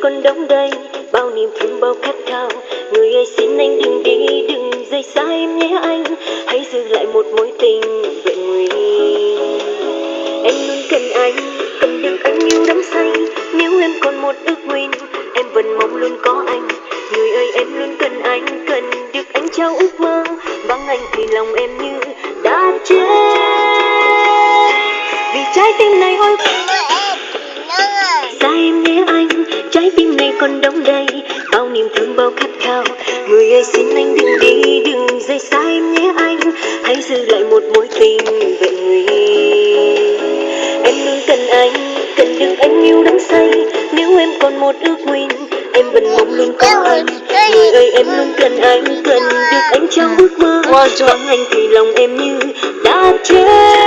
còn đong đầy bao niềm thương bao khát khao. Người ơi xin anh đừng đi, đừng rời xa em nhé anh, hãy giữ lại một mối tình vẹn nguyên. Em luôn cần anh, cần được anh yêu đắm say. Nếu em còn một ước nguyện, em vẫn mong luôn có anh. Người ơi em luôn cần anh, cần được anh trao ước mơ. Vắng anh thì lòng em như đã chết, vì trái tim này ôi xa em nhé anh. Trái tim này còn đong đầy bao niềm thương bao khát khao. Người ơi xin anh đừng đi, đừng rời xa em nhé anh, hãy giữ lại một mối tình vẹn nguyên. Em luôn cần anh, cần được anh yêu đắm say. Nếu em còn một ước nguyện, em vẫn mong luôn có anh. Người ơi em luôn cần anh, cần được anh trao ước mơ. Vắng anh thì lòng em như đã chết.